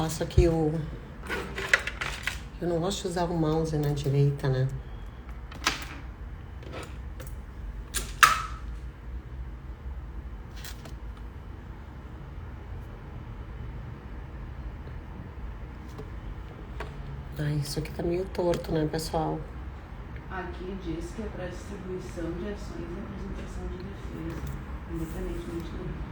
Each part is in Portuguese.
faço aqui o... Eu não gosto de usar o mouse na direita, né? Ah, isso aqui tá meio torto, né, pessoal? Aqui diz que é para distribuição de ações e apresentação de defesa, independentemente do voto.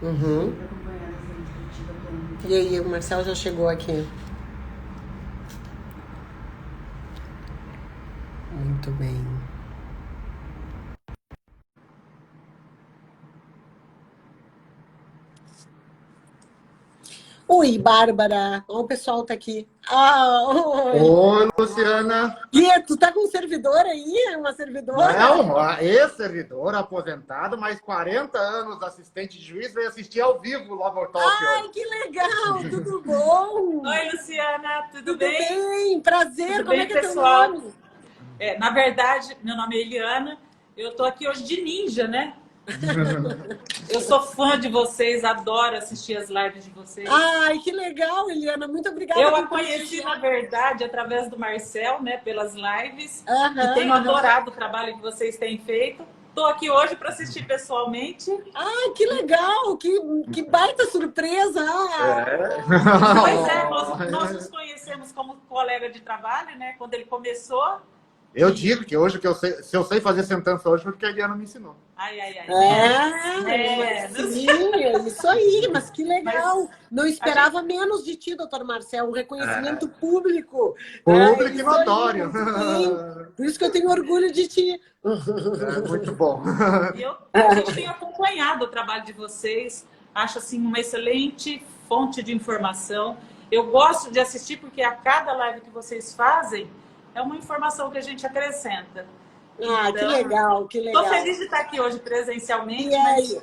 Uhum. Para acompanhar essa iniciativa plena. E aí, o Marcel já chegou aqui. Muito bem. Oi, Bárbara. Ó, o pessoal tá aqui. Ah, oi. Oi, Luciana. E tu tá com um servidor aí? Uma servidora? Não, ex-servidor, aposentado, mas 40 anos assistente de juiz, veio assistir ao vivo o Labor Talk Ai, hoje. que legal! Tudo bom? Oi, Luciana, tudo Tudo bem? bem? Prazer, Tudo como bem, é que é teu pessoal? nome? Na verdade, meu nome é Eliana, eu tô aqui hoje de ninja, né? Eu sou fã de vocês, adoro assistir as lives de vocês. Ai, que legal, Eliana. Muito obrigada. Eu por a conheci, prestigiar. na verdade, através do Marcel, né, pelas lives, Aham, e tenho aham. adorado o trabalho que vocês têm feito. Estou aqui hoje para assistir pessoalmente. Ai, que legal! Que baita surpresa! Pois é, nós nos conhecemos como colega de trabalho, né? Quando ele começou. Eu digo que hoje, se eu sei fazer sentença hoje, porque a Eliana me ensinou. Ai, ai, Mas ai. sim, é isso aí, mas que legal. Não esperava menos de ti, doutor Marcel, um reconhecimento público. Público É e isso notório. aí, sim. Por isso que eu tenho orgulho de ti. É muito bom. E a gente tem acompanhado o trabalho de vocês, acho assim uma excelente fonte de informação. Eu gosto de assistir porque a cada live que vocês fazem é uma informação que a gente acrescenta. Ah, que legal, que legal. Estou feliz de estar aqui hoje presencialmente, E aí? mas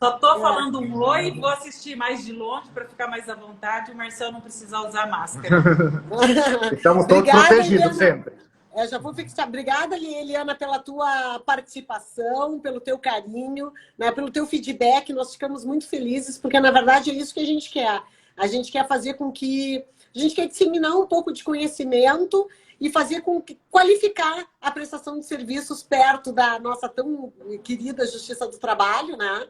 só estou falando um oi, vou assistir mais de longe para ficar mais à vontade e o Marcel não precisar usar máscara. Estamos todos Obrigada, protegidos Eliana. sempre. Já vou fixar. Obrigada, Eliana, pela tua participação, pelo teu carinho, né, pelo teu feedback. Nós ficamos muito felizes, porque, na verdade, é isso que a gente quer. A gente quer fazer com que... A gente quer disseminar um pouco de conhecimento e fazer com que qualificar a prestação de serviços perto da nossa tão querida Justiça do Trabalho, né?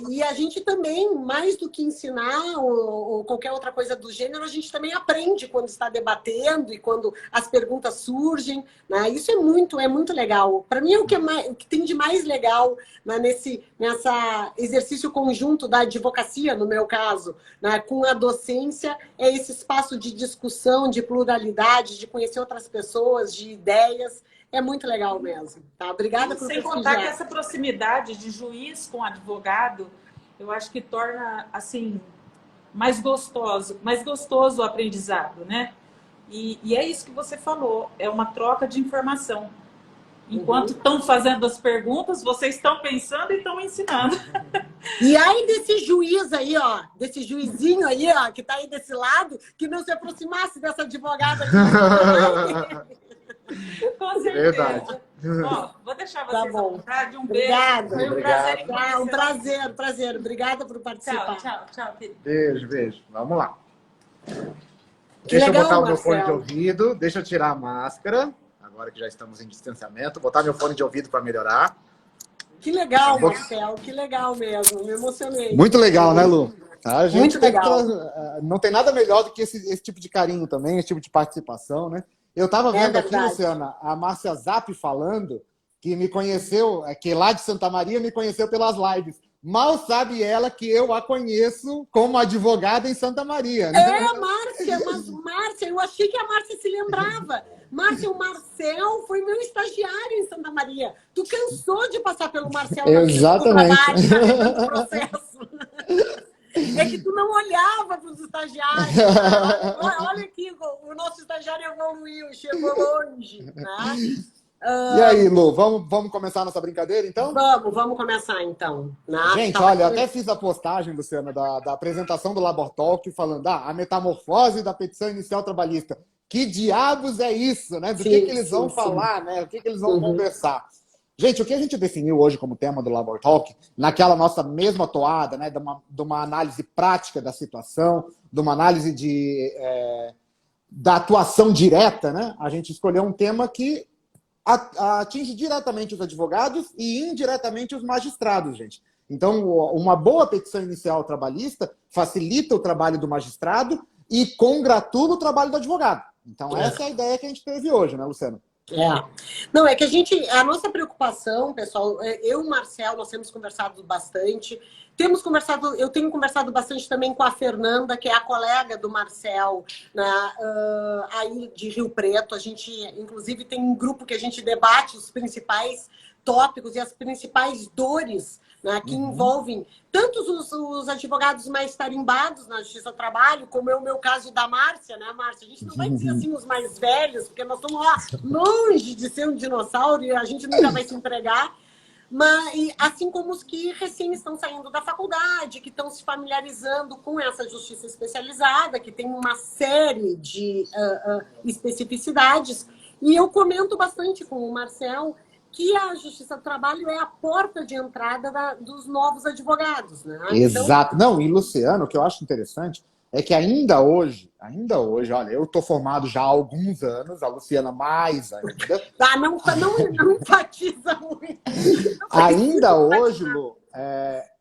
E a gente também, mais do que ensinar ou qualquer outra coisa do gênero, a gente também aprende quando está debatendo e quando as perguntas surgem, né? Isso é muito legal. Para mim, é o que tem de mais legal, né, nessa exercício conjunto da advocacia, no meu caso, né, com a docência, é esse espaço de discussão, de pluralidade, de conhecer outras pessoas, de ideias. É muito legal mesmo, tá? Obrigada por Sem contar que essa proximidade de juiz com advogado, eu acho que torna, assim, mais gostoso o aprendizado, né? E é isso que você falou, é uma troca de informação. Enquanto estão fazendo as perguntas, vocês estão pensando e estão ensinando. E aí desse juiz aí, ó, desse juizinho aí, ó, que tá aí desse lado, que não se aproximasse dessa advogada aqui. Com certeza. Verdade. Ó, vou deixar vocês à vontade. Um Obrigada. beijo. Foi um prazer em conhecer. Um prazer. Obrigada por participar. Tchau, querido. Beijo. Vamos lá. Que Deixa legal, eu botar o meu Marcel. fone de ouvido. Deixa eu tirar a máscara. Agora que já estamos em distanciamento. Botar meu fone de ouvido para melhorar. Que legal, Marcel. Que legal mesmo. Me emocionei. Muito legal, né, Lu? A gente Muito legal. não tem nada melhor do que esse tipo de carinho também, esse tipo de participação, né? Eu estava vendo aqui, verdade. Luciana, a Márcia Zap falando que me conheceu, que lá de Santa Maria me conheceu pelas lives. Mal sabe ela que eu a conheço como advogada em Santa Maria. Né? Márcia, mas Márcia, eu achei que a Márcia se lembrava. Márcia, o Marcel foi meu estagiário em Santa Maria. Tu cansou de passar pelo Marcel Exatamente. No processo. É que tu não olhava para os estagiários. Olha aqui, o nosso estagiário evoluiu, chegou longe. Né? E aí, Lu, vamos começar nossa brincadeira, então? Vamos começar, então. Né? Gente, olha, eu até fiz a postagem, Luciana, da apresentação do Labor Talk, falando a metamorfose da petição inicial trabalhista. Que diabos é isso, né? Do que eles vão falar, né? O que eles vão conversar. Gente, o que a gente definiu hoje como tema do Labor Talk, naquela nossa mesma toada, né, de uma análise prática da situação, de uma análise da atuação direta, né, a gente escolheu um tema que atinge diretamente os advogados e indiretamente os magistrados, gente. Então, uma boa petição inicial trabalhista facilita o trabalho do magistrado e congratula o trabalho do advogado. Então, essa é a ideia que a gente teve hoje, né, Luciano? Não, é que a nossa preocupação, pessoal, eu e o Marcel, nós temos conversado bastante, eu tenho conversado bastante também com a Fernanda, que é a colega do Marcel, né, aí de Rio Preto. A gente, inclusive, tem um grupo que a gente debate os principais tópicos e as principais dores, né, que envolvem tanto os advogados mais tarimbados na Justiça do Trabalho, como é o meu caso da Márcia, né, Márcia? A gente não vai dizer assim os mais velhos, porque nós estamos lá longe de ser um dinossauro e a gente nunca vai se empregar, mas assim como os que recém estão saindo da faculdade, que estão se familiarizando com essa justiça especializada, que tem uma série de especificidades. E eu comento bastante com o Marcel que a Justiça do Trabalho é a porta de entrada dos novos advogados, né? Exato. Não, e Luciano, o que eu acho interessante é que ainda hoje, olha, eu estou formado já há alguns anos, a Luciana mais ainda. Não enfatiza muito. Ainda hoje, Lu,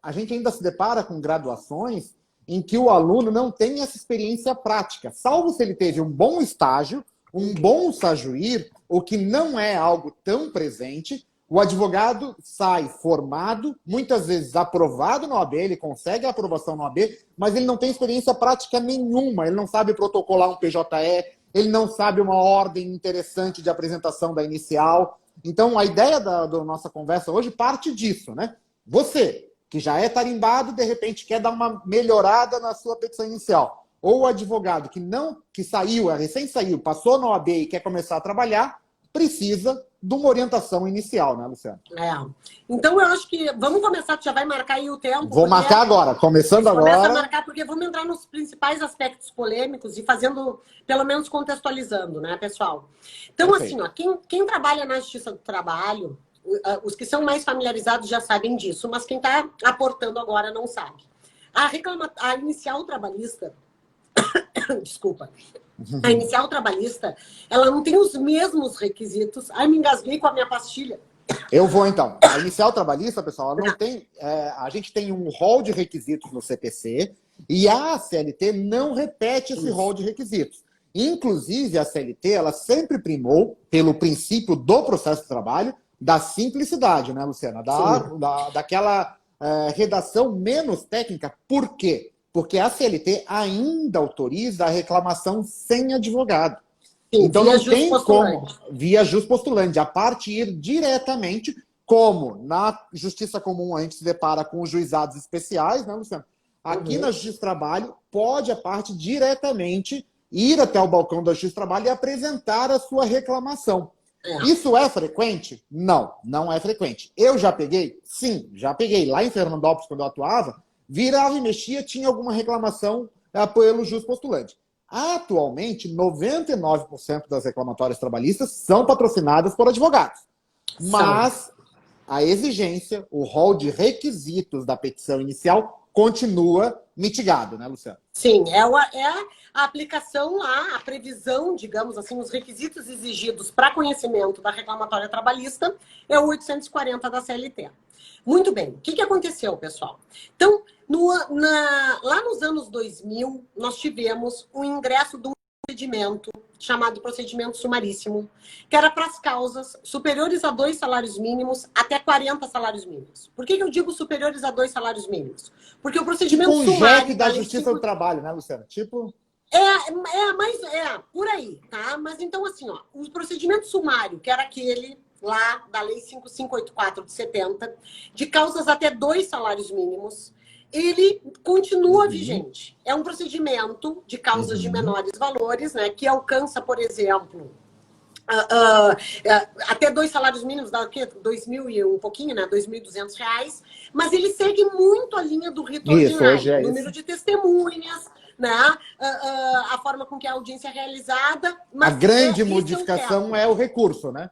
a gente ainda se depara com graduações em que o aluno não tem essa experiência prática, salvo se ele teve um bom estágio, um bom stagiuir, o que não é algo tão presente. O advogado sai formado, muitas vezes aprovado na OAB, ele consegue a aprovação na OAB, mas ele não tem experiência prática nenhuma, ele não sabe protocolar um PJE, ele não sabe uma ordem interessante de apresentação da inicial. Então, a ideia da nossa conversa hoje parte disso, né? Você, que já é tarimbado, de repente quer dar uma melhorada na sua petição inicial. Ou o advogado que saiu, recém saiu, passou na OAB e quer começar a trabalhar, precisa de uma orientação inicial, né, Luciano? Então, eu acho que vamos começar, tu já vai marcar aí o tempo. Vou marcar agora, começando agora. Começa a marcar, porque vamos entrar nos principais aspectos polêmicos e fazendo, pelo menos contextualizando, né, pessoal? Então, assim, ó, quem trabalha na Justiça do Trabalho, os que são mais familiarizados já sabem disso, mas quem está aportando agora não sabe. A inicial trabalhista, desculpa, a inicial trabalhista, ela não tem os mesmos requisitos. Ai, me engasguei com a minha pastilha. Eu vou, então. A inicial trabalhista, pessoal, ela não tem... a gente tem um rol de requisitos no CPC e a CLT não repete esse rol de requisitos. Inclusive, a CLT, ela sempre primou, pelo princípio do processo de trabalho, da simplicidade, né, Luciana? Daquela redação menos técnica. Por quê? Porque a CLT ainda autoriza a reclamação sem advogado. Sim, então não tem como, via jus postulante, a parte ir diretamente, como na Justiça Comum a gente se depara com os juizados especiais, né, Luciano? Aqui na Justiça do Trabalho, pode a parte diretamente ir até o balcão da Justiça do Trabalho e apresentar a sua reclamação. Isso é frequente? Não, não é frequente. Eu já peguei? Sim, já peguei. Lá em Fernandópolis, quando eu atuava, virava e mexia, tinha alguma reclamação pelo jus postulante. Atualmente, 99% das reclamatórias trabalhistas são patrocinadas por advogados. Mas a exigência, o rol de requisitos da petição inicial continua mitigado, né, Luciano? Sim, é a aplicação lá, a previsão, digamos assim, os requisitos exigidos para conhecimento da reclamatória trabalhista é o 840 da CLT. Muito bem. O que aconteceu, pessoal? Então, lá nos anos 2000, nós tivemos o ingresso de um procedimento chamado procedimento sumaríssimo, que era para as causas superiores a 2 salários mínimos até 40 salários mínimos. Por que eu digo superiores a 2 salários mínimos? Porque o procedimento sumário... Tipo da Justiça do Trabalho, né, Luciana? Tipo... por aí, tá? Mas então, assim, ó, o procedimento sumário, que era aquele lá da Lei 5584 de 70, de causas até 2 salários mínimos, ele continua vigente. É um procedimento de causas de menores valores, né, que alcança, por exemplo, até 2 salários mínimos, dá o quê? 2.000 e um pouquinho, né? R$2.200, mas ele segue muito a linha do rito ordinário. Número de testemunhas, né? A forma com que a audiência é realizada. Mas a grande modificação é o recurso, né?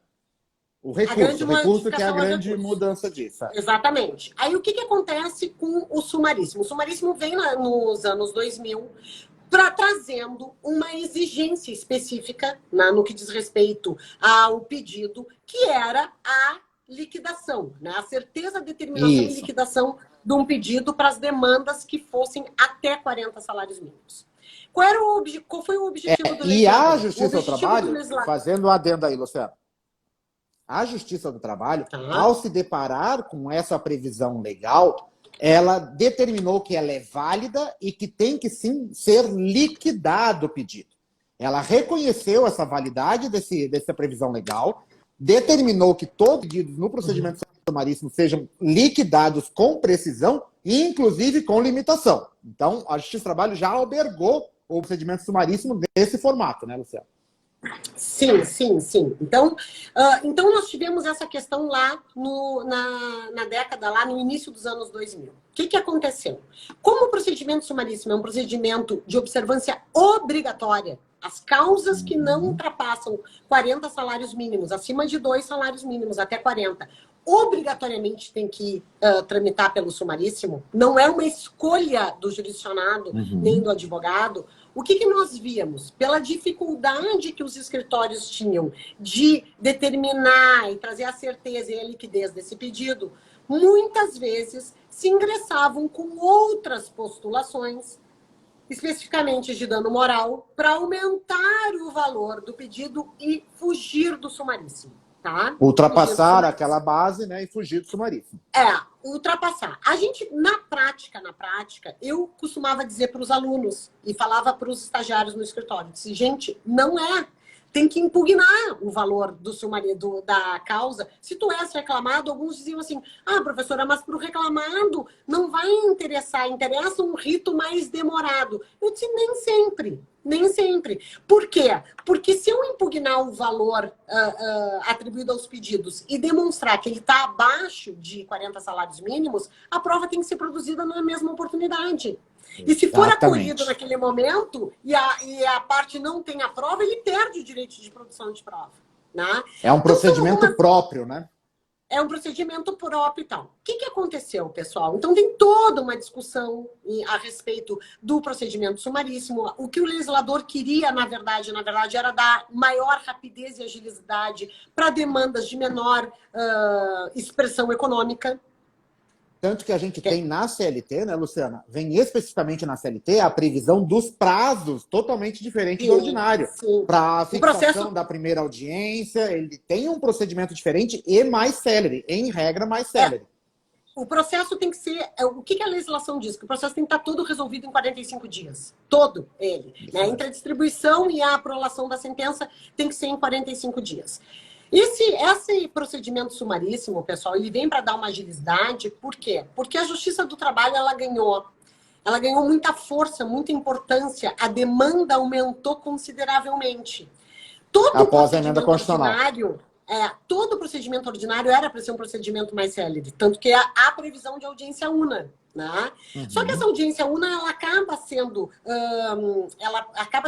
O grande recurso que é a modificação ao grande recurso. mudança disso. Exatamente. Aí o que acontece com o sumaríssimo? O sumaríssimo vem nos anos 2000 trazendo uma exigência específica no que diz respeito ao pedido, que era a liquidação, né? A certeza, determinação e Isso. liquidação de um pedido para as demandas que fossem até 40 salários mínimos. Qual foi o objetivo do legislador? E a Justiça do objetivo Trabalho, legislador... fazendo um adendo aí, Luciano, a Justiça do Trabalho, ao se deparar com essa previsão legal, ela determinou que ela é válida e que tem que sim ser liquidado o pedido. Ela reconheceu essa validade dessa previsão legal, determinou que todos os pedidos no procedimento sumaríssimo sejam liquidados com precisão e, inclusive, com limitação. Então, a Justiça do Trabalho já albergou o procedimento sumaríssimo nesse formato, né, Luciano? Sim, sim, sim. Então, nós tivemos essa questão lá na década, lá no início dos anos 2000. O que aconteceu? Como o procedimento sumaríssimo é um procedimento de observância obrigatória, as causas que não ultrapassam 40 salários mínimos, acima de 2 salários mínimos, até 40, obrigatoriamente tem que tramitar pelo sumaríssimo, não é uma escolha do jurisdicionado nem do advogado. O que nós víamos? Pela dificuldade que os escritórios tinham de determinar e trazer a certeza e a liquidez desse pedido, muitas vezes se ingressavam com outras postulações, especificamente de dano moral, para aumentar o valor do pedido e fugir do sumaríssimo. Tá? Ultrapassar aquela base, né, e fugir do sumaríssimo. Ultrapassar. A gente, na prática, eu costumava dizer para os alunos e falava para os estagiários no escritório, disse, gente, não é. Tem que impugnar o valor do sumaríssimo, da causa. Se tu és reclamado, alguns diziam assim, professora, mas para o reclamado não vai interessar, interessa um rito mais demorado. Eu disse, nem sempre. Nem sempre. Por quê? Porque se eu impugnar o valor atribuído aos pedidos e demonstrar que ele está abaixo de 40 salários mínimos, a prova tem que ser produzida na mesma oportunidade. E se for acolhido naquele momento e a parte não tem a prova, ele perde o direito de produção de prova. Né? É um procedimento próprio, né? É um procedimento próprio e tal. O que aconteceu, pessoal? Então, tem toda uma discussão a respeito do procedimento sumaríssimo. O que o legislador queria, na verdade, era dar maior rapidez e agilidade para demandas de menor expressão econômica. Tanto que a gente tem na CLT, né, Luciana? Vem especificamente na CLT a previsão dos prazos totalmente diferente do ordinário. Para a fixação da primeira audiência, ele tem um procedimento diferente e mais célere, em regra mais célere. O processo tem que ser... O que a legislação diz? Que o processo tem que estar todo resolvido em 45 dias. Todo ele. Né? Entre a distribuição e a aprovação da sentença tem que ser em 45 dias. Esse procedimento sumaríssimo, pessoal, ele vem para dar uma agilidade. Por quê? Porque a Justiça do Trabalho ela ganhou muita força, muita importância. A demanda aumentou consideravelmente. Após a emenda constitucional. Todo procedimento ordinário era para ser um procedimento mais célere. Tanto que há previsão de audiência una. Né? Só que essa audiência una ela acaba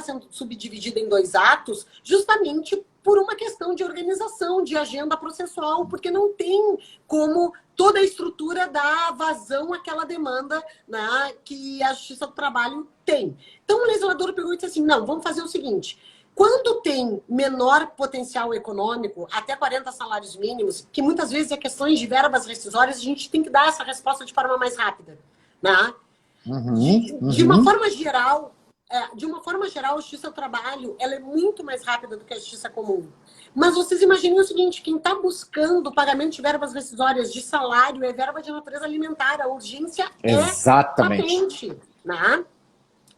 sendo subdividida em 2 atos justamente por uma questão de organização, de agenda processual, porque não tem como toda a estrutura dar vazão àquela demanda, né, que a Justiça do Trabalho tem. Então o legislador pegou e disse assim, não, vamos fazer o seguinte, quando tem menor potencial econômico, até 40 salários mínimos, que muitas vezes é questões de verbas rescisórias, a gente tem que dar essa resposta de forma mais rápida. Né? De uma forma geral, a Justiça do Trabalho ela é muito mais rápida do que a Justiça comum. Mas vocês imaginem o seguinte, quem está buscando o pagamento de verbas rescisórias de salário é verba de natureza alimentar, a urgência é patente. Né?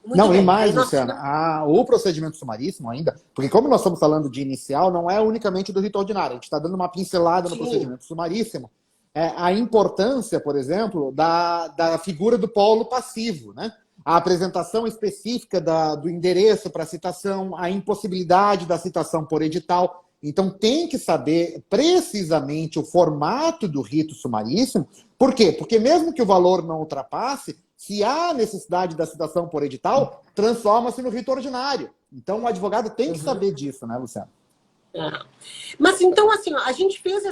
E mais, Luciana, o procedimento sumaríssimo ainda, porque como nós estamos falando de inicial, não é unicamente do rito ordinário, a gente está dando uma pincelada no procedimento sumaríssimo, a importância, por exemplo, da figura do polo passivo, né? A apresentação específica do endereço para a citação, a impossibilidade da citação por edital. Então, tem que saber precisamente o formato do rito sumaríssimo. Por quê? Porque mesmo que o valor não ultrapasse, se há necessidade da citação por edital, transforma-se no rito ordinário. Então, o advogado tem que saber disso, né, Luciano? É. Mas então, assim, ó, a gente fez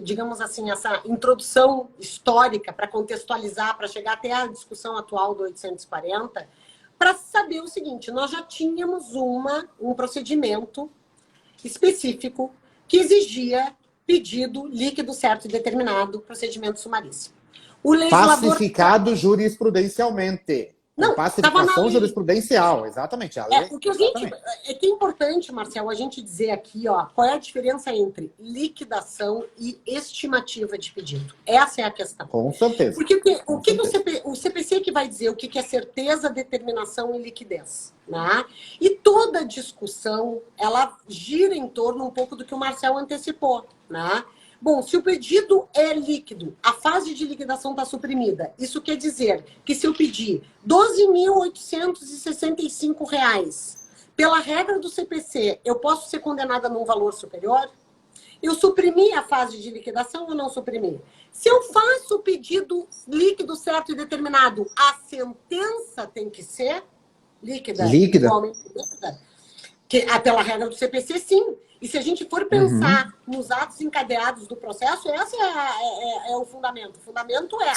digamos assim, essa introdução histórica para contextualizar, para chegar até a discussão atual do 840, para saber o seguinte: nós já tínhamos um procedimento específico que exigia pedido líquido certo e determinado, procedimento sumaríssimo. O legislador... Pacificado jurisprudencialmente. Não, pacificação jurisprudencial, exatamente. O que é que é importante, Marcel, a gente dizer aqui, ó, qual é a diferença entre liquidação e estimativa de pedido. Essa é a questão. Com certeza. Porque o CPC que vai dizer o que é certeza, determinação e liquidez. Né? E toda discussão, ela gira em torno um pouco do que o Marcel antecipou. Né? Bom, se o pedido é líquido, a fase de liquidação está suprimida. Isso quer dizer que se eu pedir R$ 12.865, pela regra do CPC, eu posso ser condenada num valor superior? Eu suprimi a fase de liquidação ou não suprimi? Se eu faço o pedido líquido certo e determinado, a sentença tem que ser líquida? Igualmente líquida? Pela regra do CPC, sim. E se a gente for pensar nos atos encadeados do processo, esse é o fundamento. O fundamento é...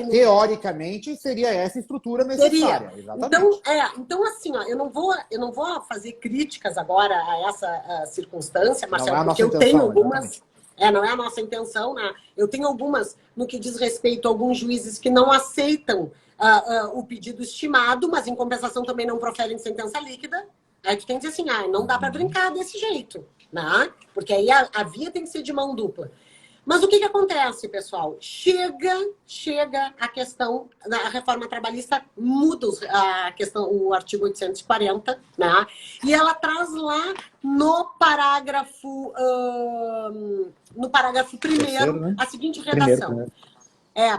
Teoricamente, seria essa estrutura necessária. Exatamente. Então, assim, ó, eu não vou fazer críticas agora a essa circunstância, Marcelo, porque eu tenho algumas... Não é a nossa intenção, né? Eu tenho algumas no que diz respeito a alguns juízes que não aceitam o pedido estimado, mas em compensação também não proferem sentença líquida. Aí tu tem que dizer assim, não dá para brincar desse jeito, né? Porque aí a via tem que ser de mão dupla. Mas o que acontece, pessoal? Chega a questão, a reforma trabalhista muda o artigo 840, né? E ela traz lá no parágrafo 1º, né? A seguinte redação.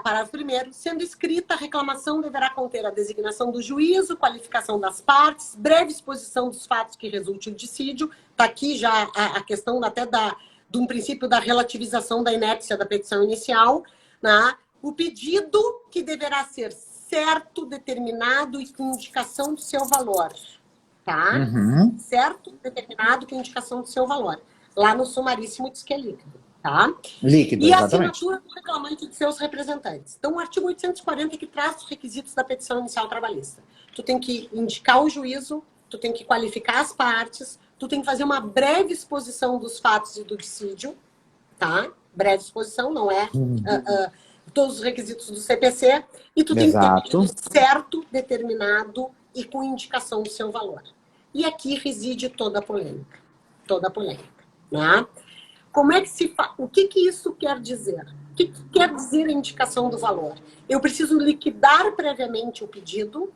Parágrafo 1º. Sendo escrita, a reclamação deverá conter a designação do juízo, qualificação das partes, breve exposição dos fatos que resulte o dissídio. Está aqui já a questão até de um princípio da relativização da inércia da petição inicial. Né? O pedido que deverá ser certo, determinado e com indicação do seu valor. Tá? Certo, determinado com indicação do seu valor. Lá no sumaríssimo diz que é líquido. Tá? Líquido, e a exatamente. assinatura do reclamante e de seus representantes. Então, o artigo 840 que traz os requisitos da petição inicial trabalhista. Tu tem que indicar o juízo, tu tem que qualificar as partes, tu tem que fazer uma breve exposição dos fatos e do dissídio, tá? Breve exposição, não é todos os requisitos do CPC, e tu tem que ter pedido certo, determinado e com indicação do seu valor. E aqui reside toda a polêmica. Toda a polêmica, né? Como é que se faz? O que isso quer dizer? O que quer dizer a indicação do valor? Eu preciso liquidar previamente o pedido.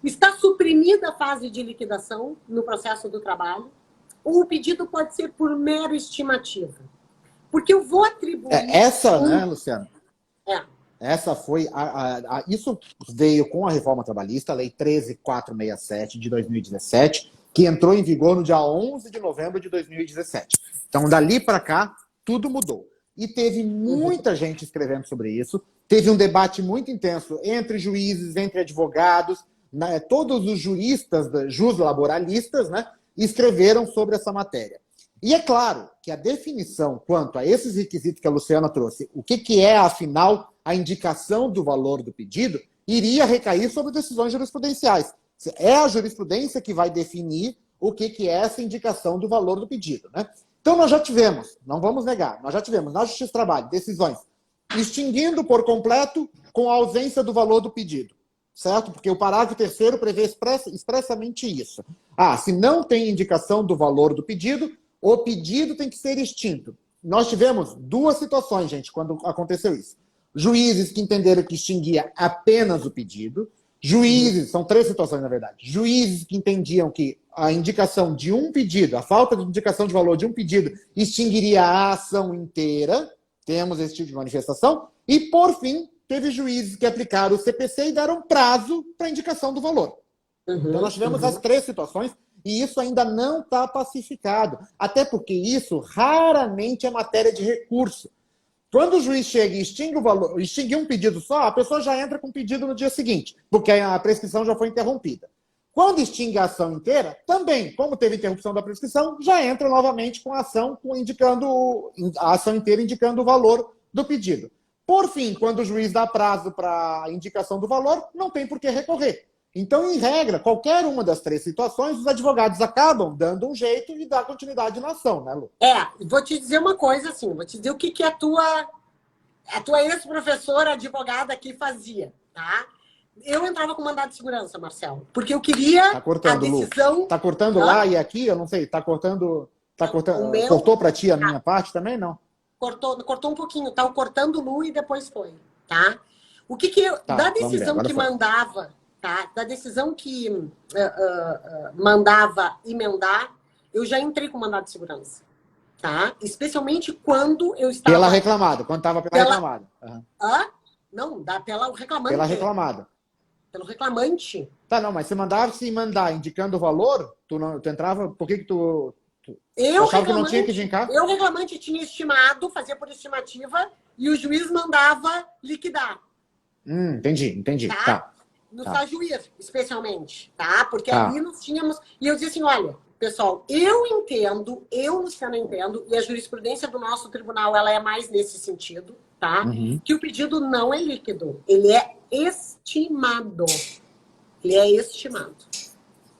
Está suprimida a fase de liquidação no processo do trabalho. Ou o pedido pode ser por mero estimativa. Porque eu vou atribuir... né, Luciana? Essa foi... isso veio com a reforma trabalhista, a Lei 13.467 de 2017, que entrou em vigor no dia 11 de novembro de 2017. Então, dali para cá, tudo mudou. E teve muita gente escrevendo sobre isso. Teve um debate muito intenso entre juízes, entre advogados, né? Todos os juristas, juslaboralistas, né, escreveram sobre essa matéria. E é claro que a definição quanto a esses requisitos que a Luciana trouxe, o que é, afinal, a indicação do valor do pedido, iria recair sobre decisões jurisprudenciais. É a jurisprudência que vai definir o que é essa indicação do valor do pedido, né? Então, nós já tivemos, não vamos negar, nós já tivemos na Justiça do Trabalho decisões extinguindo por completo com a ausência do valor do pedido, certo? Porque o parágrafo 3º prevê expressamente isso. Se não tem indicação do valor do pedido, o pedido tem que ser extinto. Nós tivemos duas situações, gente, quando aconteceu isso. Juízes que entenderam que extinguia apenas o pedido, juízes, são três situações, na verdade. Juízes que entendiam que a indicação de um pedido, a falta de indicação de valor de um pedido, extinguiria a ação inteira. Temos esse tipo de manifestação. E, por fim, teve juízes que aplicaram o CPC e deram prazo para a indicação do valor. Então, nós tivemos as três situações e isso ainda não está pacificado. Até porque isso raramente é matéria de recurso. Quando o juiz chega e extingue o valor, extinguir um pedido só, a pessoa já entra com o pedido no dia seguinte, porque a prescrição já foi interrompida. Quando extingue a ação inteira, também, como teve interrupção da prescrição, já entra novamente com a ação, a ação inteira indicando o valor do pedido. Por fim, quando o juiz dá prazo para a indicação do valor, não tem por que recorrer. Então, em regra, qualquer uma das 3 situações, os advogados acabam dando um jeito e dá continuidade na ação, né, Lu? Vou te dizer uma coisa assim, vou te dizer o que a tua ex-professora advogada aqui fazia, tá? Eu entrava com mandado de segurança, Marcelo, porque eu queria Tá cortando, a decisão... Lu. Tá cortando lá e aqui, eu não sei, tá cortando... Cortou para ti a minha parte também, não? Cortou um pouquinho, tá cortando o Lu e depois foi, tá? O que eu... Tá, da decisão que foi. mandava, tá? Da decisão que mandava emendar, eu já entrei com mandado de segurança, tá? Especialmente quando eu estava... Pela reclamada, quando estava pela reclamada. Uhum. Não, pela reclamante. Pela reclamada. Pelo reclamante. Tá, não, mas se mandar indicando o valor, tu entrava, por que tu achava que não tinha que indicar? Eu, reclamante, tinha estimado, fazia por estimativa, e o juiz mandava liquidar. Entendi. Tá? No estágio IR, especialmente, tá? Porque ali nós tínhamos... E eu dizia assim, olha, pessoal, eu, Luciana, entendo, e a jurisprudência do nosso tribunal, ela é mais nesse sentido, tá? Que o pedido não é líquido, ele é estimado. Ele é estimado,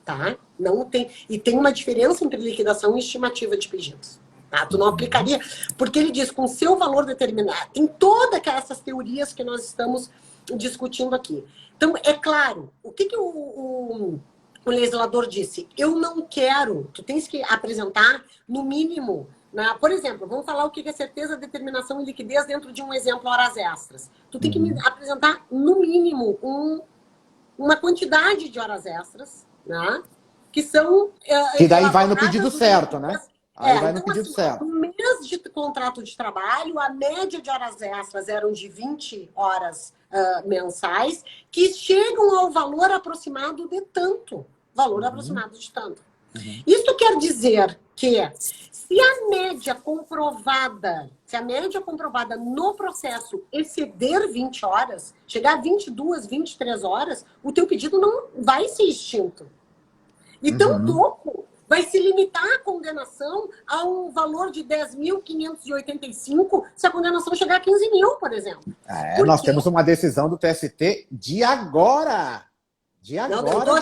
tá? Não tem... E tem uma diferença entre liquidação e estimativa de pedidos, tá? Tu não aplicaria... Porque ele diz, com seu valor determinado, tem todas essas teorias que nós estamos discutindo aqui. Então, é claro, o que o legislador disse? Eu não quero... Tu tens que apresentar, no mínimo... Por exemplo, vamos falar o que é certeza, determinação e liquidez dentro de um exemplo horas extras. Tu tem que me apresentar, no mínimo, uma quantidade de horas extras, né? Que são... que daí vai no pedido certo, né? Aí vai no pedido certo. No mês de contrato de trabalho, a média de horas extras eram de 20 horas mensais, que chegam ao valor aproximado de tanto. Valor aproximado de tanto. Isso quer dizer que se a média comprovada no processo exceder 20 horas, chegar a 22, 23 horas, o teu pedido não vai ser extinto. E tampouco vai se limitar a condenação a um valor de 10.585 se a condenação chegar a 15 mil, por exemplo. Nós temos uma decisão do TST de agora. Eu tô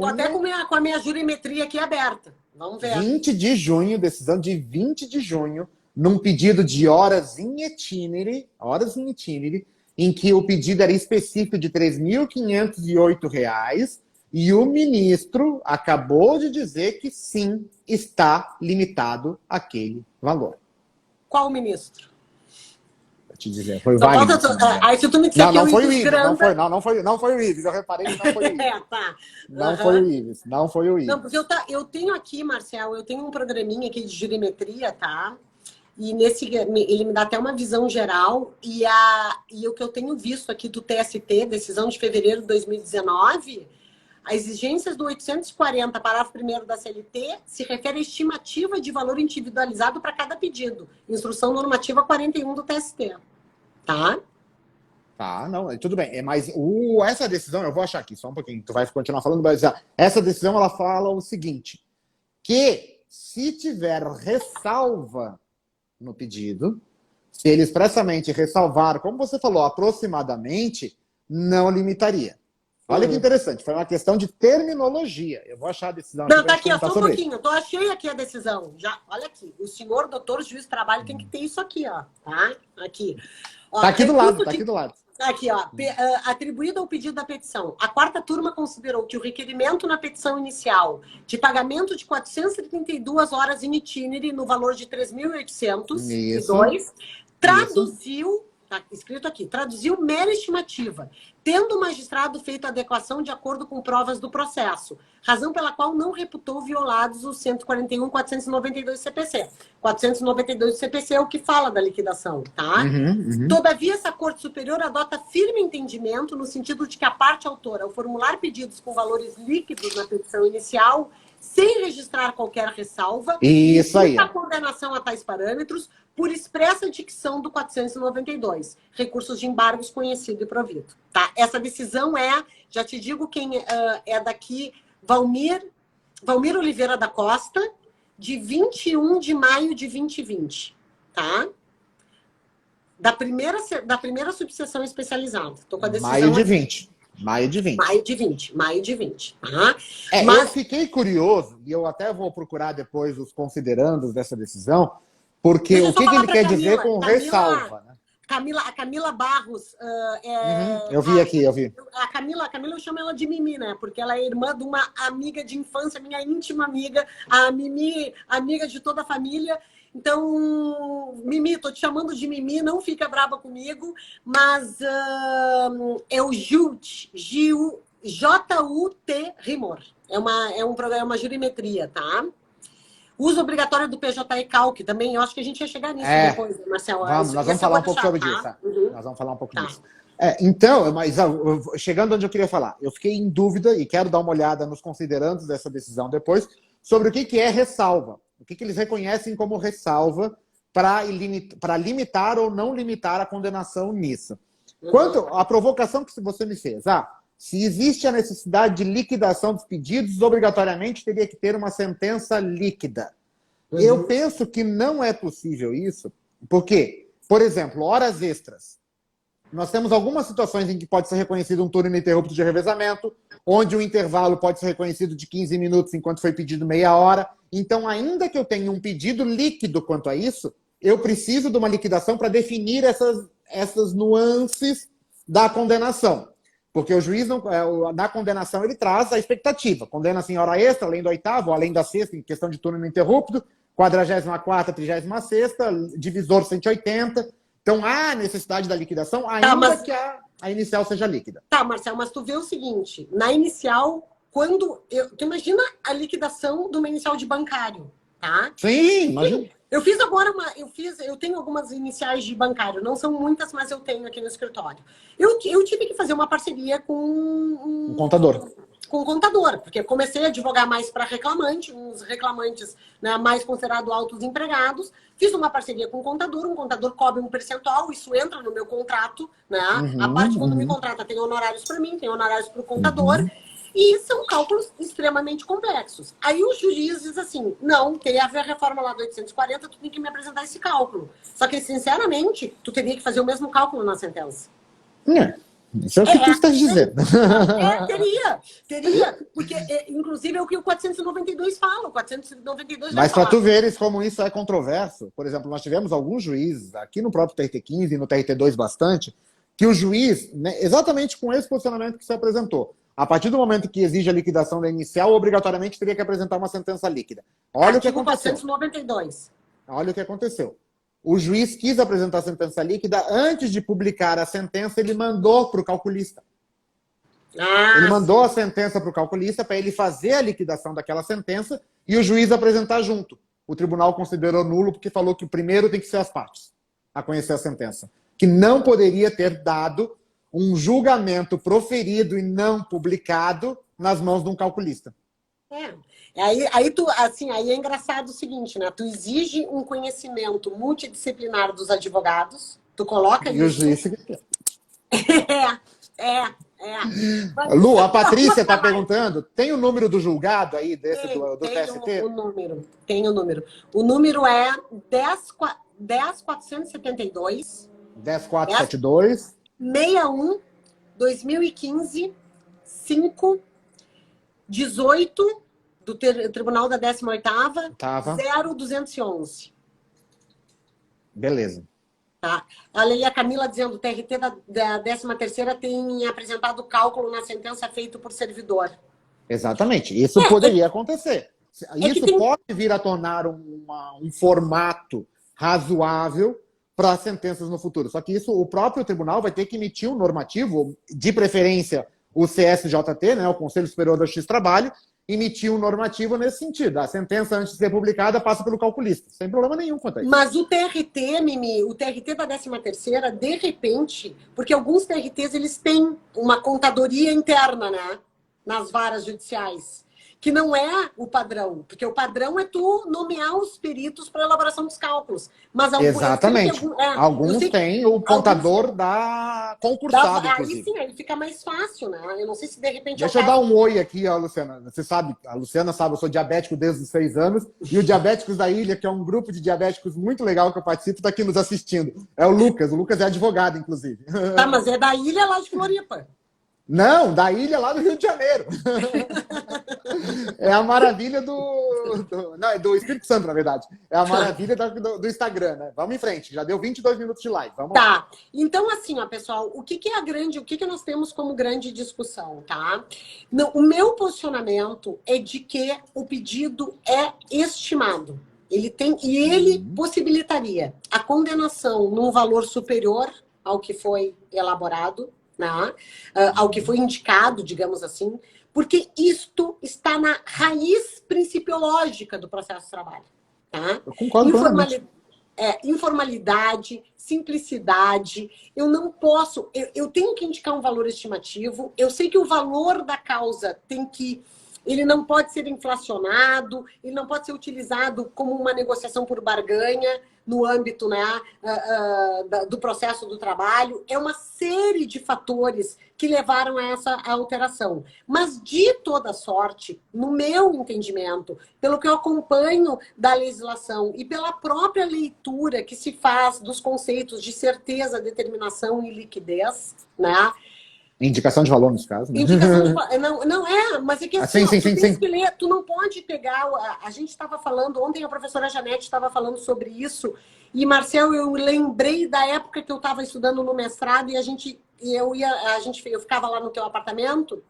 até com a minha jurimetria aqui aberta. Vamos ver. 20 de junho, decisão de 20 de junho, num pedido de horas in itinere, em que o pedido era específico de R$ 3.508, e o ministro acabou de dizer que sim, está limitado aquele valor. Qual ministro? Te dizer, foi o Wagner. Aí se tu me disser não, que não foi o Ives Ives, Granda... não foi o Ives, eu reparei que não foi o Ives. Tá. Não foi o Ives, não foi o Ives. Não, porque eu tenho aqui, Marcel, eu tenho um programinha aqui de jurimetria, tá? E ele me dá até uma visão geral, e o que eu tenho visto aqui do TST, decisão de fevereiro de 2019, as exigências do 840, parágrafo 1º da CLT, se refere à estimativa de valor individualizado para cada pedido. Instrução normativa 41 do TST. Tá? Tá, não, tudo bem. Mas essa decisão, eu vou achar aqui, só um pouquinho, tu vai continuar falando, mas essa decisão, ela fala o seguinte, que se tiver ressalva no pedido, se ele expressamente ressalvar, como você falou, aproximadamente, não limitaria. Olha que interessante, foi uma questão de terminologia. Eu vou achar a decisão. Não, tá aqui, só um pouquinho. Eu achei aqui a decisão. Já, olha aqui. O senhor doutor juiz de trabalho tem que ter isso aqui, ó. Tá? Aqui. Ó, tá aqui do lado, tá aqui do lado. Aqui, ó. Atribuído ao pedido da petição. A 4ª turma considerou que o requerimento na petição inicial de pagamento de 432 horas in itinere no valor de 3.802 traduziu... Tá escrito aqui, traduziu mera estimativa, tendo o magistrado feito a adequação de acordo com provas do processo, razão pela qual não reputou violados os 141 e 492 do CPC. 492 do CPC é o que fala da liquidação, tá? Todavia, essa Corte Superior adota firme entendimento no sentido de que a parte autora, ao formular pedidos com valores líquidos na petição inicial, sem registrar qualquer ressalva, isso aí, a condenação a tais parâmetros, por expressa dicção do 492, recursos de embargos conhecido e provido. Tá? Essa decisão já te digo quem é daqui Valmir Oliveira da Costa, de 21 de maio de 2020, tá? Da primeira subseção especializada. Tô com a decisão Maio de aqui. 20. Maio de 20. Maio de 20, tá? Eu fiquei curioso, e eu até vou procurar depois os considerandos dessa decisão, porque Deixa eu o só que falar ele pra quer Camila. dizer com ressalva, né? A Camila Barros. Eu vi aqui, eu vi. A Camila, eu chamo ela de Mimi, né? Porque ela é irmã de uma amiga de infância, minha íntima amiga, a Mimi, amiga de toda a família. Então, Mimi, tô te chamando de Mimi, não fica brava comigo, mas é o JUT, J-U-T Rimor. É um programa, uma jurimetria, tá? Uso obrigatório do PJ e Calc também, eu acho que a gente ia chegar nisso depois, né, Marcelo? Nós vamos falar um pouco sobre isso, tá? Nós vamos falar um pouco disso. Então, mas chegando onde eu queria falar, eu fiquei em dúvida e quero dar uma olhada nos considerandos dessa decisão depois, sobre o que é ressalva. O que eles reconhecem como ressalva para limitar ou não limitar a condenação nisso. Quanto à provocação que você me fez, se existe a necessidade de liquidação dos pedidos, obrigatoriamente teria que ter uma sentença líquida. Eu penso que não é possível isso, porque, por exemplo, horas extras. Nós temos algumas situações em que pode ser reconhecido um turno ininterrupto de revezamento, onde o intervalo pode ser reconhecido de 15 minutos enquanto foi pedido meia hora. Então, ainda que eu tenha um pedido líquido quanto a isso, eu preciso de uma liquidação para definir essas nuances da condenação. Porque o juiz, na condenação, ele traz a expectativa. Condena-se em hora extra, além do oitavo, além da sexta, em questão de turno ininterrupto, 44ª, 36ª, divisor 180. Então, há necessidade da liquidação, ainda que a inicial seja líquida. Tá, Marcelo, mas tu vê o seguinte, na inicial, tu imagina a liquidação de uma inicial de bancário, tá? Sim, imagina. Eu fiz agora eu tenho algumas iniciais de bancário, não são muitas, mas eu tenho aqui no escritório. Eu tive que fazer uma parceria com um contador. Com um contador, porque eu comecei a advogar mais para reclamante, uns reclamantes, né, mais considerados altos empregados. Fiz uma parceria com um contador cobre um percentual, isso entra no meu contrato, né? A parte quando me contrata tem honorários para mim, tem honorários para o contador. E são cálculos extremamente complexos. Aí o juiz diz assim, não, tem a ver a reforma lá do 840, tu tem que me apresentar esse cálculo. Só que, sinceramente, tu teria que fazer o mesmo cálculo na sentença. Isso é o que tu estás dizendo. Teria. Porque, inclusive, é o que o 492 fala. O 492 Mas para tu veres como isso é controverso, por exemplo, nós tivemos alguns juízes, aqui no próprio TRT15 e no TRT2 bastante, que o juiz, né, exatamente com esse posicionamento que você apresentou, a partir do momento que exige a liquidação da inicial, obrigatoriamente teria que apresentar uma sentença líquida. Olha o que aconteceu. 492. Olha o que aconteceu. O juiz quis apresentar a sentença líquida, antes de publicar a sentença, ele mandou para o calculista. Ele mandou a sentença para o calculista para ele fazer a liquidação daquela sentença e o juiz apresentar junto. O tribunal considerou nulo porque falou que o primeiro tem que ser as partes a conhecer a sentença. Que não poderia ter dado um julgamento proferido e não publicado nas mãos de um calculista. Aí é engraçado o seguinte, né? Tu exige um conhecimento multidisciplinar dos advogados, tu coloca e isso... o juiz... Lu, a Patrícia está perguntando, tem o número do julgado aí do TST? Tem o número. O número é 10.472. 10.472. 61, 2015, 5, 18 do Tribunal da 18ª, 0211. Beleza. Tá. Olha ali a Camila dizendo, o TRT da 13ª tem apresentado cálculo na sentença feito por servidor. Exatamente. Isso poderia acontecer. Isso pode vir a tornar um formato razoável para sentenças no futuro. Só que isso, o próprio tribunal vai ter que emitir um normativo, de preferência o CSJT, né, o Conselho Superior da Justiça do Trabalho, emitir um normativo nesse sentido. A sentença, antes de ser publicada, passa pelo calculista. Sem problema nenhum quanto a isso. Mas o TRT, Mimi, o TRT da 13ª, de repente, porque alguns TRTs, eles têm uma contadoria interna, né, nas varas judiciais. que não é o padrão, porque o padrão é tu nomear os peritos para elaboração dos cálculos. Mas Exatamente. Alguns têm o contador da concursado, aí inclusive. sim, aí fica mais fácil, né? Eu não sei se de repente... Deixa eu dar um oi aqui, ó, Luciana. Você sabe, a Luciana sabe, eu sou diabético desde os 6 anos, e o Diabéticos da Ilha, que é um grupo de diabéticos muito legal que eu participo, está aqui nos assistindo. É o Lucas é advogado, inclusive. Tá, mas é da ilha lá de Floripa. Não, da ilha lá do Rio de Janeiro. É a maravilha não, é do Espírito Santo, na verdade. É a maravilha do Instagram, né? Vamos em frente, já deu 22 minutos de live. Vamos lá. Tá, então assim, ó, pessoal, o que nós temos como grande discussão, tá? O meu posicionamento é de que o pedido é estimado. Ele possibilitaria a condenação num valor superior ao que foi elaborado, né? Ao que foi indicado, digamos assim, porque isto está na raiz principiológica do processo de trabalho. Tá? Eu concordo plenamente. Informalidade, simplicidade. Eu não posso... Eu tenho que indicar um valor estimativo. Eu sei que o valor da causa ele não pode ser inflacionado, ele não pode ser utilizado como uma negociação por barganha no âmbito, né, do processo do trabalho. É uma série de fatores que levaram a essa alteração. Mas, de toda sorte, no meu entendimento, pelo que eu acompanho da legislação e pela própria leitura que se faz dos conceitos de certeza, determinação e liquidez, né? Indicação de valor, nesse caso. Né? Mas é que assim, sim. Que ler, tu não pode pegar... A gente estava falando, ontem a professora Janete estava falando sobre isso, e, Marcel, eu lembrei da época que eu estava estudando no mestrado, eu ficava lá no teu apartamento,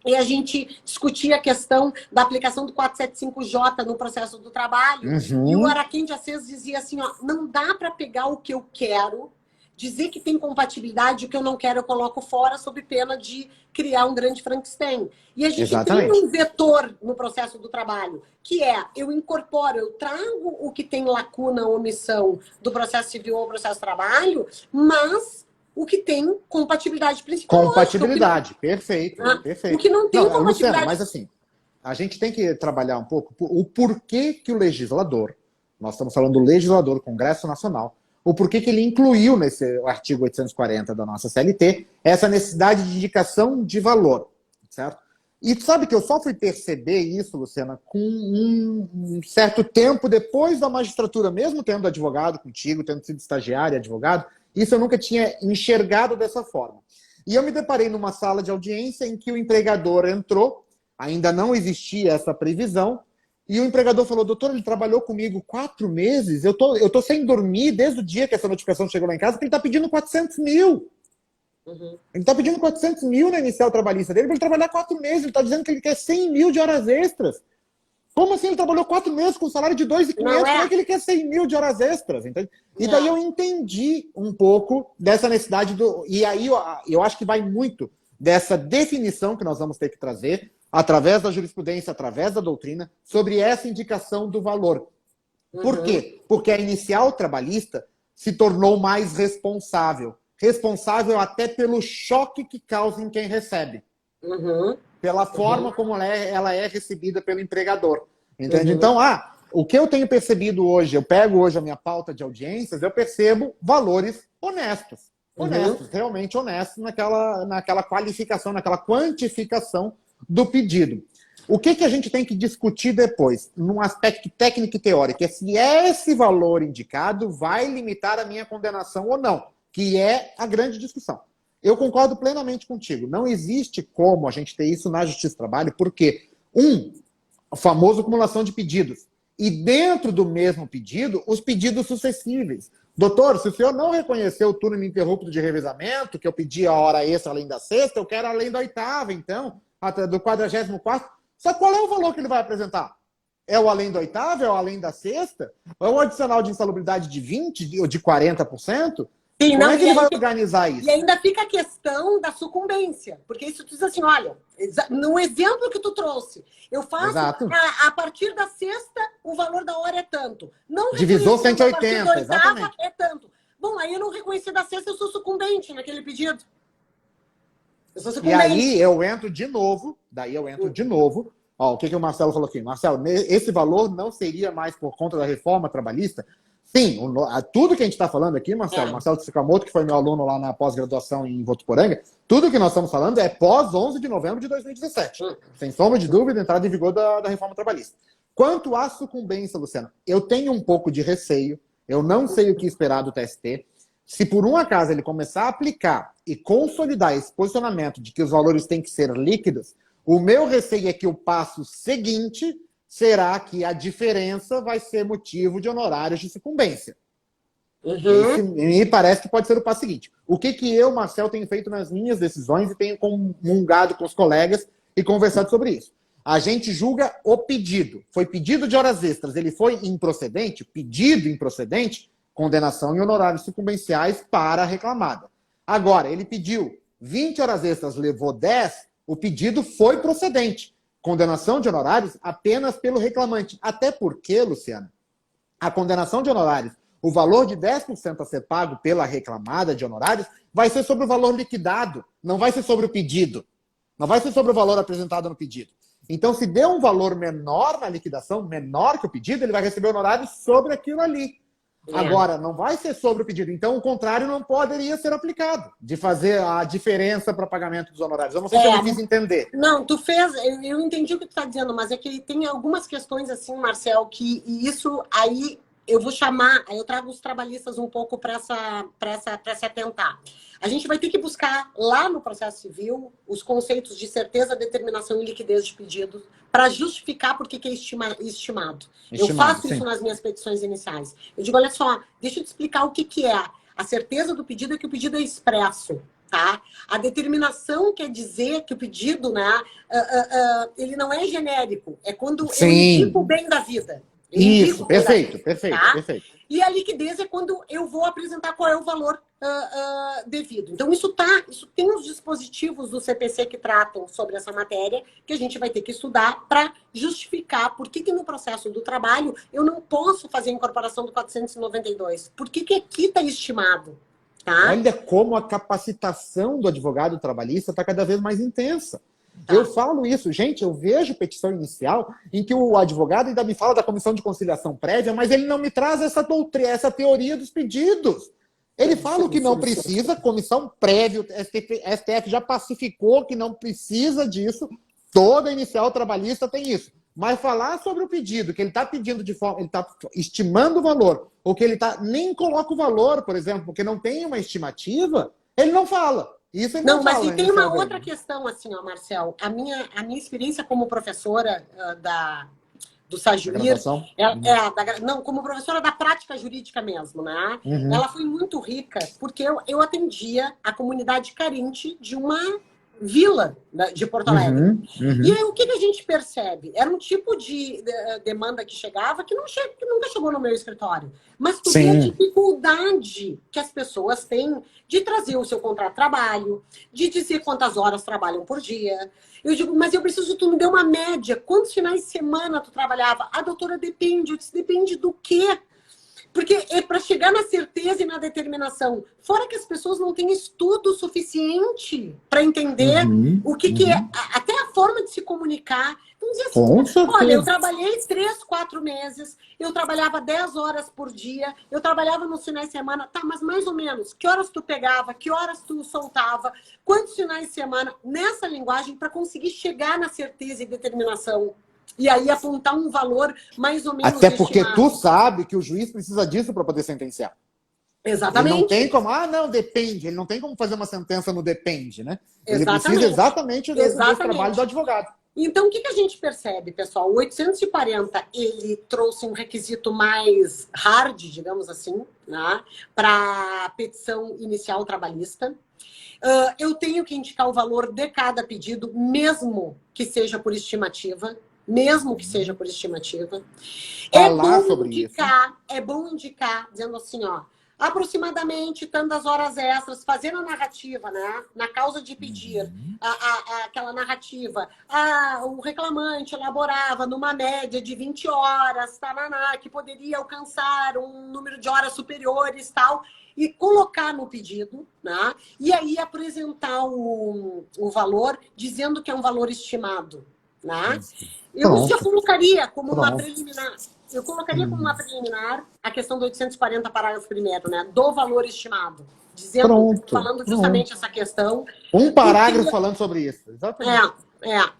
e a gente discutia a questão da aplicação do 475J no processo do trabalho, e o Araquém de Assis dizia assim, ó, não dá para pegar o que eu quero, dizer que tem compatibilidade, o que eu não quero eu coloco fora, sob pena de criar um grande Frankenstein. E a gente tem um vetor no processo do trabalho, que é, eu incorporo, eu trago o que tem lacuna ou omissão do processo civil ou processo de trabalho, mas o que tem compatibilidade principal. Compatibilidade, perfeito. O que não tem compatibilidade... Luciana, mas assim, a gente tem que trabalhar um pouco o porquê que o legislador, nós estamos falando do legislador, do Congresso Nacional, o porquê que ele incluiu nesse artigo 840 da nossa CLT essa necessidade de indicação de valor, certo? E tu sabe que eu só fui perceber isso, Luciana, com um certo tempo depois da magistratura, mesmo tendo advogado contigo, tendo sido estagiário e advogado, isso eu nunca tinha enxergado dessa forma. E eu me deparei numa sala de audiência em que o empregador entrou, ainda não existia essa previsão, e o empregador falou, doutor, ele trabalhou comigo 4 meses, eu tô sem dormir desde o dia que essa notificação chegou lá em casa, porque ele está pedindo 400 mil. Ele está pedindo 400 mil na inicial trabalhista dele, para ele trabalhar 4 meses, ele está dizendo que ele quer 100 mil de horas extras. Como assim? Ele trabalhou 4 meses com salário de 2.500, como é que ele quer 100 mil de horas extras? Entende? E daí eu entendi um pouco dessa necessidade E aí eu acho que vai muito dessa definição que nós vamos ter que trazer, através da jurisprudência, através da doutrina, sobre essa indicação do valor. Por quê? Porque a inicial trabalhista se tornou mais responsável. Responsável até pelo choque que causa em quem recebe. Pela forma como ela é recebida pelo empregador. Entende? Então, o que eu tenho percebido hoje, eu pego hoje a minha pauta de audiências, eu percebo valores honestos. Realmente honestos naquela qualificação, naquela quantificação do pedido. O que a gente tem que discutir depois, num aspecto técnico e teórico, é se esse valor indicado vai limitar a minha condenação ou não, que é a grande discussão. Eu concordo plenamente contigo. Não existe como a gente ter isso na Justiça do Trabalho, porque, a famosa acumulação de pedidos. E dentro do mesmo pedido, os pedidos sucessíveis. Doutor, se o senhor não reconheceu o turno ininterrupto de revezamento, que eu pedi a hora extra além da sexta, eu quero além da 8ª, então, do 44º. Sabe qual é o valor que ele vai apresentar? É o além da 8ª? É o além da sexta? É o adicional de insalubridade de 20% ou de 40%? Sim, como é que ele vai organizar isso? E ainda fica a questão da sucumbência. Porque isso tu diz assim, olha, no exemplo que tu trouxe, eu faço a partir da sexta, o valor da hora é tanto. Não divisou 180, a partir da 8ª, exatamente. é tanto. Bom, aí eu não reconheci da sexta, eu sou sucumbente naquele pedido. Eu sou sucumbente. E aí eu entro de novo, Ó, o que o Marcelo falou aqui? Marcelo, esse valor não seria mais por conta da reforma trabalhista? Sim, tudo que a gente está falando aqui, Marcelo, Marcelo Tsukamoto, que foi meu aluno lá na pós-graduação em Votuporanga, tudo que nós estamos falando é pós 11 de novembro de 2017. Sem sombra de dúvida, entrada em vigor da reforma trabalhista. Quanto à sucumbência, Luciana, eu tenho um pouco de receio, eu não sei o que esperar do TST. Se por um acaso ele começar a aplicar e consolidar esse posicionamento de que os valores têm que ser líquidos, o meu receio é que o passo seguinte será que a diferença vai ser motivo de honorários de sucumbência. Esse, me parece que pode ser o passo seguinte. O que eu, Marcel, tenho feito nas minhas decisões e tenho comungado com os colegas e conversado sobre isso. A gente julga o pedido. Foi pedido de horas extras, ele foi improcedente, pedido improcedente, condenação em honorários sucumbenciais para a reclamada. Agora, ele pediu 20 horas extras, levou 10, o pedido foi procedente. Condenação de honorários apenas pelo reclamante. Até porque, Luciana, a condenação de honorários, o valor de 10% a ser pago pela reclamada de honorários, vai ser sobre o valor liquidado, não vai ser sobre o pedido. Não vai ser sobre o valor apresentado no pedido. Então, se der um valor menor na liquidação, menor que o pedido, ele vai receber honorários sobre aquilo ali. Agora, não vai ser sobre o pedido. Então, o contrário não poderia ser aplicado, de fazer a diferença para pagamento dos honorários. Eu não sei se eu me fiz entender. Não, tu fez, eu entendi o que tu está dizendo, mas é que tem algumas questões assim, Marcel, que isso aí eu vou chamar, aí eu trago os trabalhistas um pouco para se atentar. A gente vai ter que buscar lá no processo civil os conceitos de certeza, determinação e liquidez de pedidos para justificar por que é estimado. Eu faço isso nas minhas petições iniciais. Eu digo, olha só, deixa eu te explicar o que é. A certeza do pedido é que o pedido é expresso. Tá? A determinação quer dizer que o pedido, né, ele não é genérico. É quando eu indico o bem da vida. Isso, perfeito. E a liquidez é quando eu vou apresentar qual é o valor devido. Então, isso tem os dispositivos do CPC que tratam sobre essa matéria, que a gente vai ter que estudar para justificar por que no processo do trabalho eu não posso fazer a incorporação do 492. Por que aqui está estimado? Tá? Olha como a capacitação do advogado trabalhista está cada vez mais intensa. Eu falo isso, gente, eu vejo petição inicial em que o advogado ainda me fala da comissão de conciliação prévia, mas ele não me traz essa essa teoria dos pedidos. Ele fala o que não precisa, comissão prévia, STF já pacificou que não precisa disso, toda inicial trabalhista tem isso. Mas falar sobre o pedido, que ele está pedindo de forma, ele está estimando o valor, ou que ele nem coloca o valor, por exemplo, porque não tem uma estimativa, ele não fala. Isso ele não fala, mas tem uma outra questão, assim, ó, Marcel. A minha experiência como professora do Sajuir, como professora da prática jurídica mesmo, né? Ela foi muito rica, porque eu atendia a comunidade carente de uma vila de Porto Alegre. E aí, o que a gente percebe? Era um tipo de demanda que chegava que nunca chegou no meu escritório. Mas tu vê a dificuldade que as pessoas têm de trazer o seu contrato de trabalho, de dizer quantas horas trabalham por dia. Eu digo, mas eu preciso que tu me dê uma média. Quantos finais de semana tu trabalhava? A doutora, depende. Eu disse, depende do quê? Porque é para chegar na certeza e na determinação. Fora que as pessoas não têm estudo suficiente para entender o que é, até a forma de se comunicar. Então, dizer assim, olha, eu trabalhei 3, 4 meses, eu trabalhava 10 horas por dia, eu trabalhava nos finais de semana, tá, mas mais ou menos, que horas tu pegava, que horas tu soltava, quantos finais de semana, nessa linguagem, para conseguir chegar na certeza e determinação. E aí apontar um valor mais ou menos até porque tu sabe que o juiz precisa disso para poder sentenciar. Exatamente. Ele não tem como, não, depende. Ele não tem como fazer uma sentença no depende, né? Ele precisa exatamente desse trabalho do advogado. Então, o que a gente percebe, pessoal? O 840, ele trouxe um requisito mais hard, digamos assim, né, para a petição inicial trabalhista. Eu tenho que indicar o valor de cada pedido, mesmo que seja por estimativa. É bom indicar, dizendo assim, ó, aproximadamente tantas horas extras, fazendo a narrativa, né? Na causa de pedir, aquela narrativa. O reclamante elaborava numa média de 20 horas, que poderia alcançar um número de horas superiores, tal, e colocar no pedido, né? E aí apresentar o valor, dizendo que é um valor estimado. Né? Eu já colocaria como uma preliminar. Eu colocaria como uma preliminar a questão do 840, parágrafo 1º, né? Do valor estimado. Falando justamente essa questão. Um parágrafo falando sobre isso. Exatamente.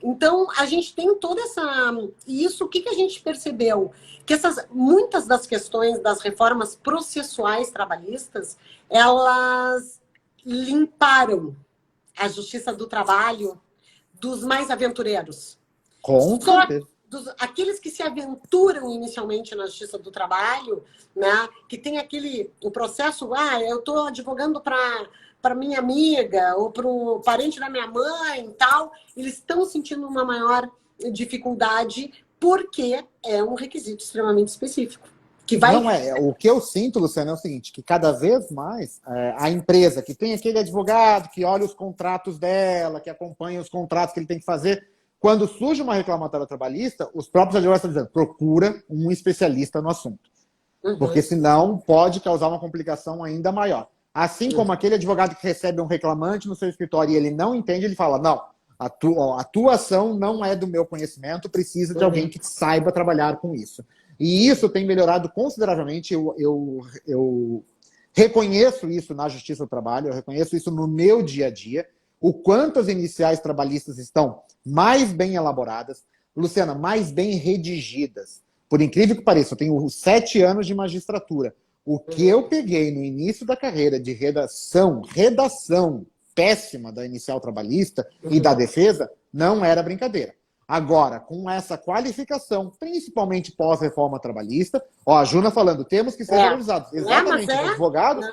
Então, a gente tem toda essa... E isso, o que a gente percebeu? Que muitas das questões das reformas processuais trabalhistas, elas limparam a justiça do trabalho dos mais aventureiros. Com certeza. Aqueles que se aventuram inicialmente na justiça do trabalho, né, que tem o processo, eu estou advogando para minha amiga ou para o parente da minha mãe e tal, eles estão sentindo uma maior dificuldade porque é um requisito extremamente específico. O que eu sinto, Luciana, é o seguinte, que cada vez mais a empresa que tem aquele advogado que olha os contratos dela, que acompanha os contratos que ele tem que fazer, quando surge uma reclamatória trabalhista, os próprios advogados estão dizendo, procura um especialista no assunto. Porque senão pode causar uma complicação ainda maior. Assim como aquele advogado que recebe um reclamante no seu escritório e ele não entende, ele fala, não, a tua ação não é do meu conhecimento, precisa de alguém que saiba trabalhar com isso. E isso tem melhorado consideravelmente, eu reconheço isso na Justiça do Trabalho, eu reconheço isso no meu dia a dia, o quanto as iniciais trabalhistas estão mais bem elaboradas, Luciana, mais bem redigidas. Por incrível que pareça, eu tenho 7 anos de magistratura. O que eu peguei no início da carreira de redação péssima da inicial trabalhista e da defesa, não era brincadeira. Agora, com essa qualificação, principalmente pós-reforma trabalhista, a Juna falando, temos que ser valorizados. Exatamente, os advogados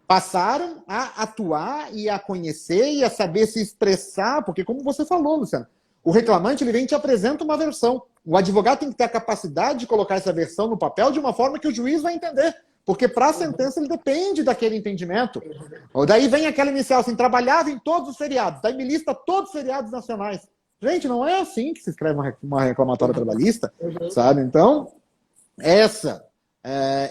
passaram a atuar e a conhecer e a saber se expressar, porque como você falou, Luciana, o reclamante ele vem e te apresenta uma versão. O advogado tem que ter a capacidade de colocar essa versão no papel de uma forma que o juiz vai entender. Porque para a sentença ele depende daquele entendimento. Daí vem aquela inicial assim, trabalhava em todos os feriados, daí me lista todos os feriados nacionais. Gente, não é assim que se escreve uma reclamatória trabalhista, sabe? Então, essa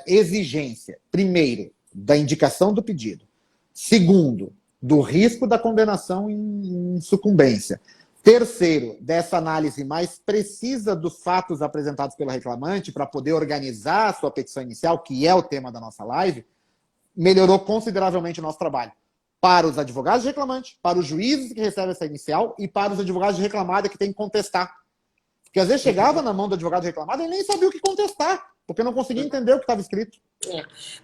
exigência, primeiro, da indicação do pedido. Segundo, do risco da condenação em sucumbência. Terceiro, dessa análise mais precisa dos fatos apresentados pelo reclamante para poder organizar a sua petição inicial, que é o tema da nossa live, melhorou consideravelmente o nosso trabalho. Para os advogados de reclamante, para os juízes que recebem essa inicial e para os advogados de reclamada que tem que contestar. Porque às vezes chegava na mão do advogado reclamado e nem sabia o que contestar, porque não conseguia entender o que estava escrito.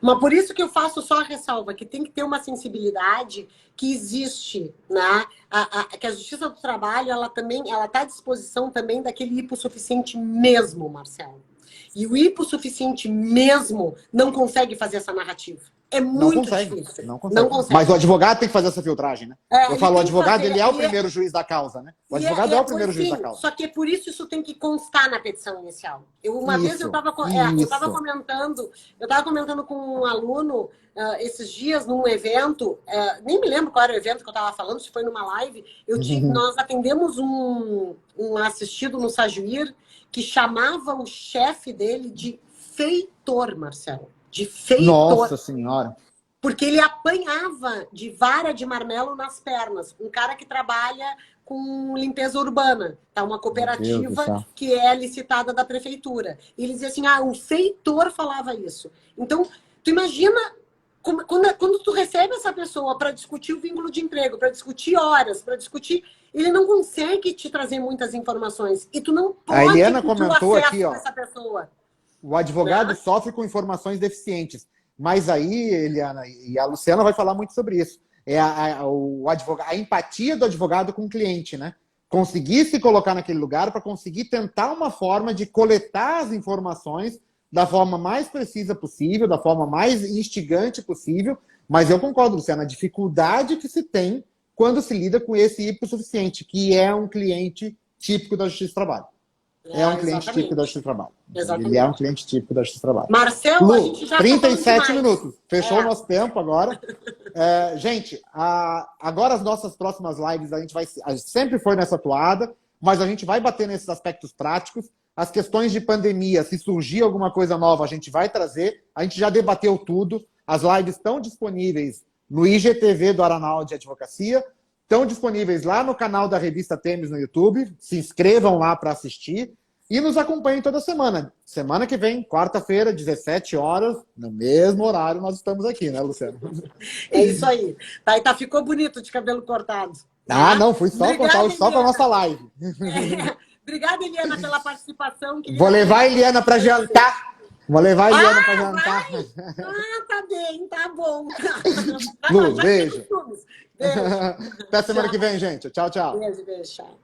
Mas por isso que eu faço só a ressalva, que tem que ter uma sensibilidade que existe, né? Que a Justiça do Trabalho, ela está à disposição também daquele hipossuficiente mesmo, Marcelo. E o hipossuficiente mesmo não consegue fazer essa narrativa. É muito difícil. Não consegue. Mas o advogado tem que fazer essa filtragem, né? Eu falo, o advogado ele é o primeiro juiz da causa, né? O advogado é o primeiro juiz da causa. Só que é por isso tem que constar na petição inicial. Uma vez eu estava comentando com um aluno esses dias num evento, nem me lembro qual era o evento que eu estava falando, se foi numa live, nós atendemos um assistido no Sajuir que chamava o chefe dele de feitor, Marcelo. De feitor. Nossa Senhora! Porque ele apanhava de vara de marmelo nas pernas. Um cara que trabalha com limpeza urbana. Tá? Uma cooperativa que é licitada da prefeitura. E ele dizia assim, o feitor falava isso. Então, tu imagina quando tu recebe essa pessoa para discutir o vínculo de emprego, para discutir horas, para discutir... Ele não consegue te trazer muitas informações. E tu não pode... A Eliana comentou aqui, essa pessoa. O advogado sofre com informações deficientes. Mas aí, Eliana, e a Luciana vai falar muito sobre isso. É a empatia do advogado com o cliente, né? Conseguir se colocar naquele lugar para conseguir tentar uma forma de coletar as informações da forma mais precisa possível, da forma mais instigante possível. Mas eu concordo, Luciana, a dificuldade que se tem quando se lida com esse hipossuficiente, que é um cliente típico da Justiça do Trabalho. É um cliente típico da Justiça do Trabalho. Exatamente. Ele é um cliente típico da Justiça do Trabalho. Marcelo, Lu, a gente já 37 minutos. Fechou o nosso tempo agora. Gente, agora as nossas próximas lives, a gente sempre foi nessa toada, mas a gente vai bater nesses aspectos práticos. As questões de pandemia, se surgir alguma coisa nova, a gente vai trazer. A gente já debateu tudo. As lives estão disponíveis no IGTV do Aranal de Advocacia. estão disponíveis lá no canal da Revista Temis no YouTube. Se inscrevam lá para assistir e nos acompanhem toda semana. Semana que vem, quarta-feira, 17 horas, no mesmo horário, nós estamos aqui, né, Luciano? É isso aí. Tá, ficou bonito de cabelo cortado. Ah, não, fui só contar só para nossa live. Obrigada, Eliana, pela participação. Vou levar a Eliana para jantar. Vou levar a Eliana para jantar. Ah, tá bem, tá bom. Lu, beijo. Beijo. Até semana que vem, gente. Tchau, tchau. Beijo, tchau.